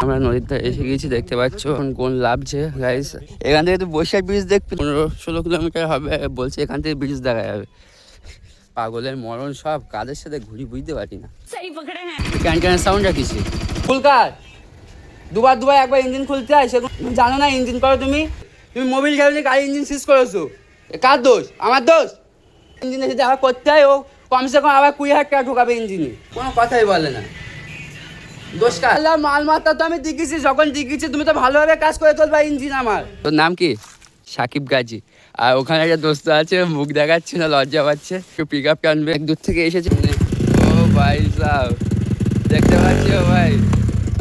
আমরা নদীর ধারে এসে গেছি, দেখতে পাচ্ছ কোন লাভছে গাইস। এখান থেকে তো বৈশাখ ব্রিজ দেখতে 15-16 কিলোমিটার হবে বলছে, এখান থেকে ব্রিজ দেখা যাবে। পাগলের মরণ সব, কাদের সাথে ঘুরি বুঝতে পারি না। ক্যান ক্যানের সাউন্ড রাখিছি ফুলকার দুবার একবার ইঞ্জিন খুলতে হয়, সেগুলো জানো না। ইঞ্জিন করো তুমি মোবিল খেলে গাড়ি ইঞ্জিন সিজ করেছো, কার দোষ? আমার দোষ। ইঞ্জিন এসে দেখা করতে হয়, ও কমসে কম আবার 20,000 টাকা ঢোকাবে ইঞ্জিনে, কোনো কথাই বলে না। দোষ কার? মাল মাত্রা তো আমি দিকেছি, যখন দিকেছি তুমি তো ভালোভাবে কাজ করে তোলবা ইঞ্জিন। আমার তোর নাম কি? সাকিব গাজী। আর ওখানে একটা দোস্ত আছে, মুখ দেখাচ্ছে না, লজ্জা পাচ্ছে, একটু পিক আপ টানবে, এক দূর থেকে এসেছে। ও ভাই সাহেব দেখতে পাচ্ছি ভাই,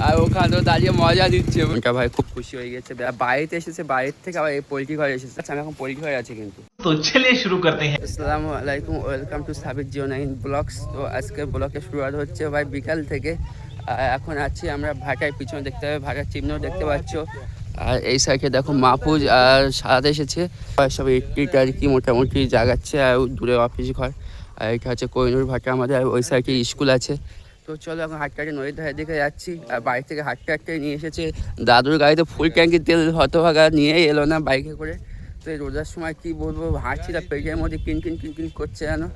আর ওখানেও দাঁড়িয়ে মজা দিচ্ছে। ওটা ভাই খুব খুশি হয়ে গেছে, বাড়িতে এসেছে, বাড়ির থেকে আবার এই পোল্ট্রি ঘরে এসেছে। আমি এখন পোল্ট্রি ঘরে আছি কিন্তু। তো চলিয়ে শুরু করতে हैं। আসসালামু আলাইকুম, ওয়েলকাম টু সাবির জিও9 ব্লগস। তো আজকে ব্লগের শুরুয়াত হচ্ছে ভাই বিকাল থেকে। এখন আছি আমরা ভাটার পিছনে, দেখতে হবে ভাটার চিহ্ন দেখতে পাচ্ছ। আর এই সাইডে দেখো মাহফুজ আর সারাদ এসেছে, সব ইট আর কি মোটামুটি জাগাচ্ছে। আর দূরে অফিস ঘর, আর এটা হচ্ছে কোহিনুর ভাটা আমাদের। আর ওই সাইডে স্কুল আছে। তো চলো এখন হাটটাটে নদীর ধারের দিকে যাচ্ছি। আর বাড়ি থেকে হাটটাটে নিয়ে এসেছে দাদুর গাড়িতে ফুল ট্যাঙ্কি তেল, হতভাগা নিয়ে এলো না বাইকে করে। তো এই রোজার সময় কি বলবো, হাঁটছিলাম পেটের মধ্যে কিন করছে জানো।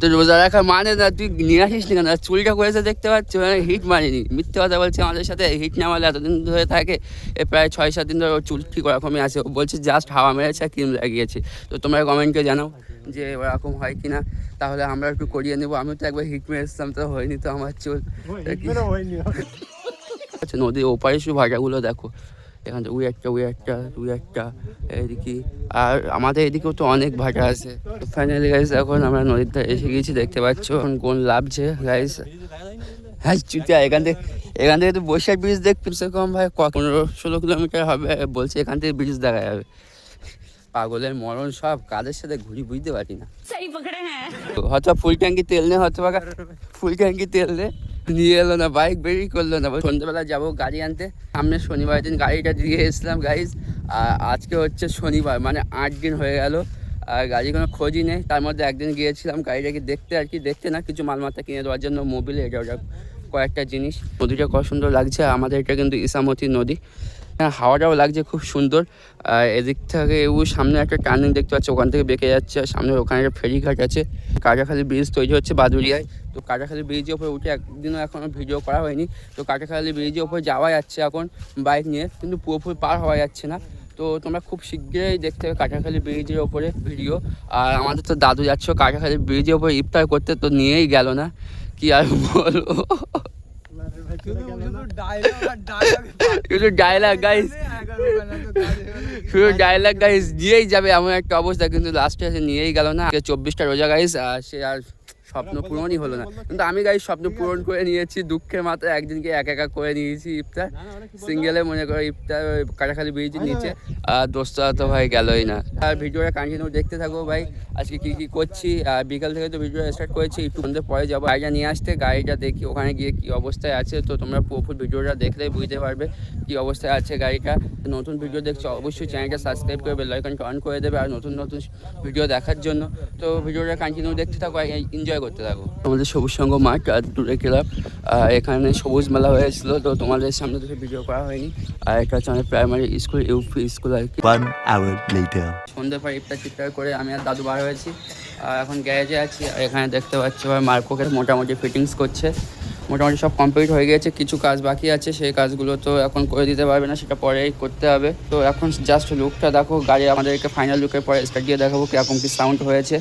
তো রোজা রাখার মানে না, তুই নিয়ে আসিস না কেন? চুলটা করেছে দেখতে পাচ্ছ, হিট মারিনি, মিথ্যে কথা বলছে। আমাদের সাথে হিট না মারলে এতদিন ধরে থাকে, এ প্রায় 6-7 দিন ধরে চুল ঠিক ওরকমই আছে। ও বলছে জাস্ট হাওয়া মেরেছে আর ক্রিম লাগিয়েছে। তো তোমরা কমেন্টে জানাও যে ওরকম হয় কিনা, তাহলে আমরা একটু করিয়ে নেবো। আমি তো একবার হিট মেরেছিলাম, তো হয়নি তো আমার চুল। আচ্ছা নদীর ওপারে শুধু ভাটাগুলো দেখো, এখান থেকে উই একটা এদিকে। আর আমাদের এদিকেও তো অনেক ভাটা আছে। ফাইনালি গাইস এখন আমরা নদীর ধারে এসে গেছি, দেখতে পাচ্ছ কোন লাভছে গাইস। হ্যাঁ চুটিয়া, এখান থেকে তো বৈশাখ ব্রিজ দেখতে কম ভাই 15-16 কিলোমিটার হবে বলছে, এখান থেকে ব্রিজ দেখা যাবে। পাগলের মরণ সব, কাদের সাথে ঘুরি বুঝতে পারি না। হয়তো ফুল ট্যাঙ্কি তেল নে, হয়তো ফুল ট্যাঙ্কি তেল নে নিয়ে এলো না, বাইক বেরিয়ে করলো না। সন্ধ্যেবেলা যাবো গাড়ি আনতে, সামনে শনিবার দিন গাড়িটা দিয়ে এসলাম গাইজ। আর আজকে হচ্ছে শনিবার, মানে 8 দিন হয়ে গেল আর গাড়ি কোনো খোঁজই নেই। তার মধ্যে একদিন গিয়েছিলাম গাড়িটাকে দেখতে, আর কি দেখতে না, কিছু মালমাত্রা কিনে দেওয়ার জন্য, মোবিলে এটা ওটা কয়েকটা জিনিস। নদীটা কত সুন্দর লাগছে, আমাদের এটা কিন্তু ইসামতি নদী। হ্যাঁ হাওয়াটাও লাগছে খুব সুন্দর। আর এদিক থেকে সামনে একটা টার্নিং দেখতে পাচ্ছি, ওখান থেকে বেঁকে যাচ্ছে। সামনে ওখানে একটা ফেরিঘাট আছে, কাটাখালী ব্রিজ তৈরি হচ্ছে বাদুরিয়ায়। তো কাটাখালী ব্রিজের ওপরে উঠে একদিনও এখনও ভিডিও করা হয়নি। তো কাটাখালী ব্রিজের ওপরে যাওয়া যাচ্ছে এখন বাইক নিয়ে, কিন্তু পুরোপুরি পার হওয়া যাচ্ছে না। তো তোমরা খুব শীঘ্রই দেখতে হবে কাটাখালী ব্রিজের ওপরে ভিডিও। আর আমাদের তো দাদু যাচ্ছ কাটাখালী ব্রিজের ওপরে ইফতার করতে, তো নিয়েই গেল না, কি আর বলবো। শুধু ডায়লগ গাইস দিয়েই যাবে এমন একটা অবস্থা, কিন্তু লাস্টে এসে নিয়েই গেল না। 24টা রোজা গাইস, আর সে আর স্বপ্ন পূরণই হলো না। কিন্তু আমি গাইস স্বপ্ন পূরণ করে নিয়েছি, দুঃখের মাথায় একদিনকে একা করে নিয়েছি ইফতার সিঙ্গেলে, মনে করে ইফতার কাটাখালী ব্রিজের নিচে। আর দোস্তা তো ভাই গেলই না। আর ভিডিওটা কন্টিনিউ দেখতে থাকো ভাই, আজকে কি করছি। আর বিকাল থেকে তো ভিডিও স্টার্ট করেছি, একটু সন্ধ্যে পরে যাবো গাড়িটা নিয়ে আসতে। গাড়িটা দেখি ওখানে গিয়ে কি অবস্থায় আছে, তো তোমরা পুরো ভিডিওটা দেখলেই বুঝতে পারবে কি অবস্থায় আছে গাড়িটা। নতুন ভিডিও দেখছো অবশ্যই চ্যানেলটা সাবস্ক্রাইব করে বেল আইকনটা অন করে দেবে, আর নতুন ভিডিও দেখার জন্য। তো ভিডিওটা কন্টিনিউ দেখতে থাকো, এনজয় করতে থাকো। আমাদের সবুজ সংঘ মাঠ আর দূরে ক্লাব, এখানে সবুজ মেলা হয়েছিল, তো তোমাদের সামনে থেকে ভিডিও করা হয়নি। আর এটা হচ্ছে আমাদের প্রাইমারি স্কুল, ইউপি স্কুল আর কি। সন্ধ্যে পর ইফতার করে আমি আর দাদু বার হয়েছি, আর এখন গ্যারেজে আছি। আর এখানে দেখতে পাচ্ছি মার্কোকে মোটামুটি ফিটিংস করছে, মোটামুটি সব কমপ্লিট হয়ে গেছে। কিছু কাজ বাকি আছে, সেই কাজগুলো তো এখন করে দিতে পারবে না, সেটা পরেই করতে হবে। তো এখন জাস্ট লুকটা দেখো, গাড়ি আমাদেরকে ফাইনাল লুকের পরে স্টার্ট দিয়ে দেখাবো কীরকম কি সাউন্ড হয়েছে।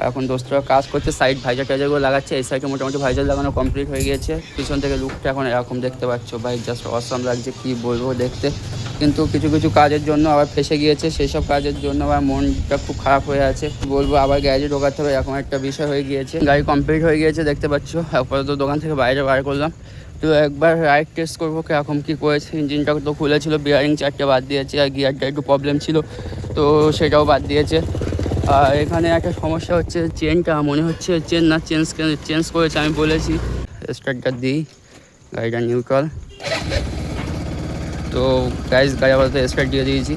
এখন দোস্তরা কাজ করছে, সাইড ভাইজার টাইজারগুলো লাগাচ্ছে। এই সাইডে মোটামুটি ভাইজার লাগানো কমপ্লিট হয়ে গেছে। পিছন থেকে লুকটা এখন এরকম দেখতে পাচ্ছ ভাই, জাস্ট অসাম লাগছে, কি বলবো দেখতে। কিন্তু কিছু কাজের জন্য আবার ফেসে গিয়েছে, সেই সব কাজের জন্য আবার মনটা খুব খারাপ হয়ে আছে। বলবো আবার গ্যারেজে ঢোকাতে হবে, এরকম একটা বিষয় হয়ে গিয়েছে। গাড়ি কমপ্লিট হয়ে গিয়েছে দেখতে পাচ্ছ, আপাতত দোকান থেকে বাইরে বার করলাম। তো একবার রাইড টেস্ট করবো কীরকম কী করেছে। ইঞ্জিনটা তো খুলেছিল, বিয়ারিং 4টে বাদ দিয়েছে, আর গিয়ারটা একটু প্রবলেম ছিল, তো সেটাও বাদ দিয়েছে। আর এখানে একটা সমস্যা হচ্ছে, চেনটা মনে হচ্ছে চেন না, চেঞ্জ করেছে। আমি বলেছি স্টার্টটা দিই, গাড়িটা নিউট্রাল। তো গাড়ি আপাতত স্টার্ট দিয়ে দিয়েছি,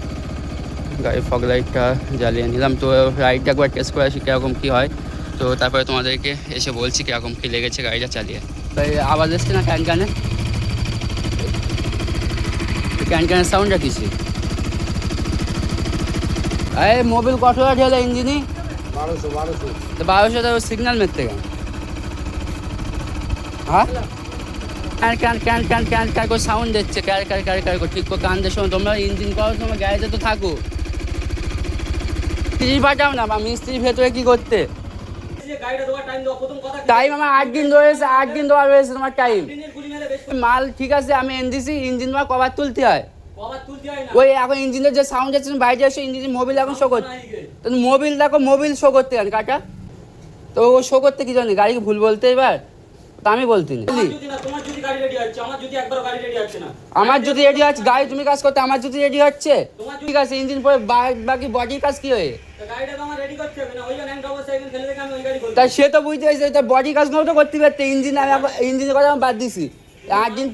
গাড়ির ফগ লাইটটা জ্বালিয়ে নিলাম। তো রাইডটা একবার টেস্ট করে আসি কীরকম কী হয়, তো তারপরে তোমাদেরকে এসে বলছি কীরকম কী লেগেছে গাড়িটা চালিয়ে। তাই আওয়াজ এসছে না কানে, ক্যান ক্যানের সাউন্ডটা কিসে? এই মোবিল কত ঢেলে ইঞ্জিনই 1200 তো সিগন্যাল মেরতে গেল। হ্যাঁ can can can can can can করে সাউন্ড দিচ্ছে, ক্যার ক্যার ক্যার ক্যার করে। ঠিক করে কান দিয়ে শোনো, তোমরা ইঞ্জিন করো, তোমার গাড়িতে তো থাকো। মিস্ত্রি পাঠাও না, বা মিস্ত্রির ভেতরে কি করতে? টাইম আমার 8 দিন ধরেছে, 8 দিন দেওয়া রয়েছে তোমার টাইম। মাল ঠিক আছে, আমি এনদিছি, ইঞ্জিন তোমার কভার তুলতে হয়। ওই এখন ইঞ্জিনের যে সাউন্ড যাচ্ছে বাইরে এসে ইঞ্জিনের মোবিল এখন শো করতে, মোবিল দেখো, মোবিল শো করতে গেল কাটা। তো ও শো করতে কি জানি, গাড়িকে ভুল বলতে এবার তা আমি বলতে নি। আমার যদি রেডি আছে গাড়ি তুমি কাজ করতে, আমার যদি রেডি হচ্ছে ঠিক আছে, ইঞ্জিন পরে বাকি বডির কাজ কি হয়ে তাই সে তো বুঝতে পারছি, তার বডি কাজগুলো তো করতে পারতে। ইঞ্জিন আমি ইঞ্জিনের কথা আমি বাদ দিছি। 8 দিন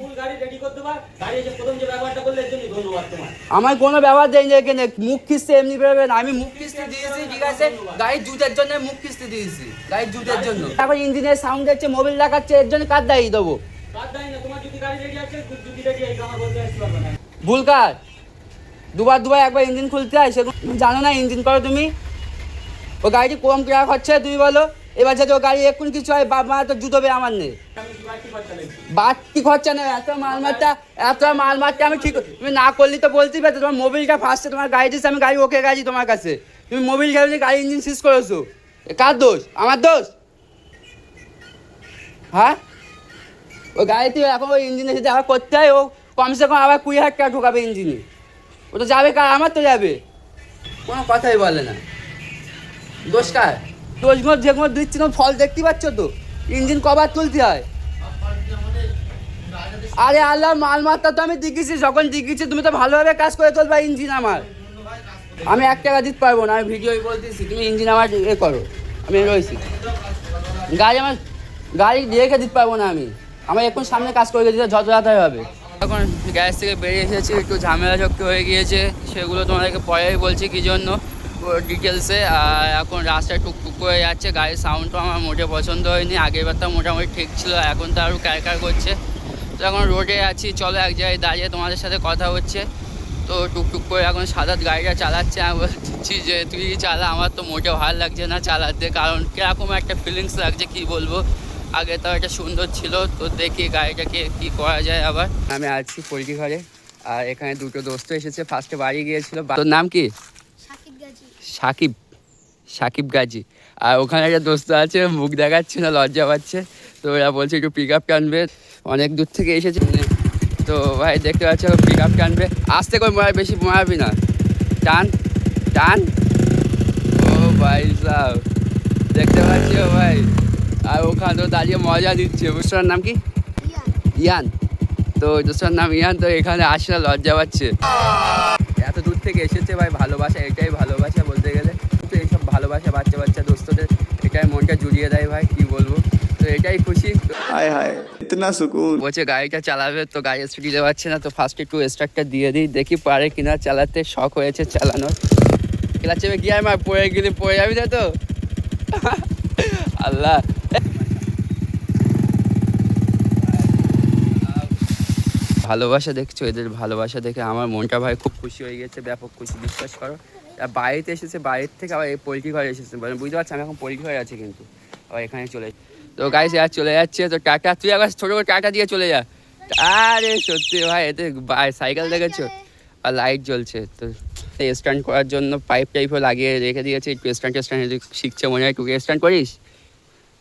আমার কোনো ব্যবহার দেয়নি এখানে। মুখ খিস্তে এমনি বেরোবে না, আমি মুখ খিস্তে দিয়েছি ঠিক আছে, গাড়ির জুতের জন্য মুখ খিস্তে দিয়েছি, গাড়ির জুতের জন্য। এখন ইঞ্জিনের সাউন্ড হচ্ছে, মোবিল দেখাচ্ছে, এর জন্য কার দায়ী দেবো? ভুল কার? দুবার একবার ইঞ্জিন খুলতে হয়, সেগুলো জানো না? ইঞ্জিন করো তুমি, ও গাড়িটি কম ক্রাক হচ্ছে তুমি বলো। এবার যদি ও গাড়ি এখন কিছু হয়, বাপ মা তো জুতোবে আমার নেই। বাড়তি খরচা নেই, এত মাল মারতে আমি ঠিক, তুমি না করলে তো বলতেই পারতো। তোমার মোবিলটা ফার্স্টে তোমার গাড়ি দিচ্ছে, আমি গাড়ি ওকে গাড়ি তোমার কাছে, তুমি মোবিল খেলে গাড়ি ইঞ্জিন সিজ করেছো। কার দোষ? আমার দোষ? হ্যাঁ, ওই গাড়িতে এখন ওই ইঞ্জিনের সাথে আবার করতে হয়, ও কমসে কম আবার 20,000 টাকা ঢোকাবে ইঞ্জিনে। ও তো যাবে কার? আমার তো যাবে, কোনো কথাই বলে না। দোষ কার? দোষগুলো যেগুলো দিচ্ছি কোনো ফল দেখতে পাচ্ছ তো, ইঞ্জিন কভার তুলতে হয়। আরে আল্লাহ, মাল মাত্রা তো আমি দিকেছি, যখন দিকেছি তুমি তো ভালোভাবে কাজ করে তুলবা ইঞ্জিন আমার। আমি 1 টাকা দিতে পারবো না, আমি ভিডিও বলতেছি, তুমি ইঞ্জিন আমার এ করো, আমি রয়েছি। গাড়ি রেখে দিতে পারবো না আমি, আমার এখন সামনে কাজ করে দিতে যত রাতাই হবে। এখন গ্যাস থেকে বেরিয়ে এসেছি, একটু ঝামেলা ঝক্কি হয়ে গিয়েছে, সেগুলো তোমাদেরকে পরেই বলছি কী জন্য ডিটেলসে। আর এখন রাস্তায় টুকটুক করে যাচ্ছে, গাড়ির সাউন্ডটা আমার মোটে পছন্দ হয়নি। আগের বার তো মোটামুটি ঠিক ছিল, এখন তো আরও ক্যারকার করছে। তো এখন রোডে আছি, চলো এক জায়গায় দাঁড়িয়ে তোমাদের সাথে কথা হচ্ছে। তো টুকটুক করে এখন সাদাত গাড়িটা চালাচ্ছে, আমি বলছি যে তুই চালা, আমার তো মোটে ভালো লাগছে না চালাতে, কারণ কীরকম একটা ফিলিংস লাগছে কি বলবো। আগে তো একটা সুন্দর ছিল, তো দেখি গাড়িটাকে কি করা যায়। আবার আমি আছি পোল্ট্রি ঘরে, আর এখানে দুটো দোস্ত এসেছে, ফার্স্টে বাড়ি গিয়েছিল। তোর নাম কি? সাকিব গাজী। আর ওখানে একটা দোস্ত আছে, মুখ দেখাচ্ছে না, লজ্জা পাচ্ছে। তো ওরা বলছে একটু পিক আপ টানবে, অনেক দূর থেকে এসেছে। তো ভাই দেখতে পাচ্ছি পিক আপ টানবে, আসতে করে মার, বেশি মারবি না, টান টান। ও ভাই সাহেব দেখতে পাচ্ছি ও ভাই, আর ওখানে তো দাঁড়িয়ে মজা দিচ্ছে। দোস্তার নাম কি? ইয়ান। তো দোস্তার নাম ইয়ান, তো এখানে আসে না, লজ্জা পাচ্ছে। এত দূর থেকে এসেছে ভাই, ভালোবাসা, এটাই ভালোবাসা বলতে গেলে। তো এইসব ভালোবাসা বাচ্চা দোস্তদের, এটাই মনটা জুড়িয়ে দেয় ভাই, কি বলবো। তো এটাই খুশি। হায় হায় ইতনা সুকুন। বলছে গাড়িটা চালাবে, তো গাড়ি স্পিড দিতে পারছে না, তো ফার্স্ট একটু স্টার্টটা দিয়ে দিই, দেখি পারে কিনা চালাতে। শখ হয়েছে চালানোর। ক্লাচ চেপে গিয়ে আমার পড়ে গেলে পড়ে যাবি না তো? আল্লাহ, ভালোবাসা দেখছো, এদের ভালোবাসা দেখে আমার মনটা ভাই খুব খুশি হয়ে গেছে, ব্যাপক খুশি, বিশ্বাস করো। বাড়িতে এসেছে, বাড়ির থেকে আবার এই পোল্ট্রি ঘরে এসেছে, মানে বুঝতে পারছি আমি এখন পোল্ট্রি ঘরে আছি, কিন্তু আবার এখানে চলে। তো গাইস আর চলে যাচ্ছে, তো টাটা, তুই আবার ছোটো করে টাটা দিয়ে চলে যা। আরে সত্যি ভাই, এতে সাইকেল দেখেছো, আর লাইট জ্বলছে। তো স্ট্যান্ড করার জন্য পাইপ টাইপও লাগিয়ে রেখে দিয়েছে, একটু স্ট্যান্ড শিখছে মনে হয়, একটু স্ট্যান্ড করিস।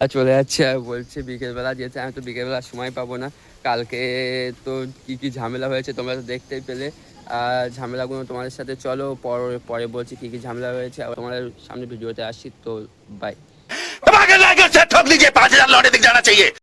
আর চলে যাচ্ছে, আর বলছে বিকেলবেলা যেতে। আমি তো বিকেলবেলা সময় পাবো না, কালকে তো কী ঝামেলা হয়েছে তোমরা তো দেখতেই পেলে। আর ঝামেলাগুলো তোমাদের সাথে চলো পরে বলছি কী ঝামেলা হয়েছে, আর তোমাদের সামনে ভিডিওতে আসি। তো বাই।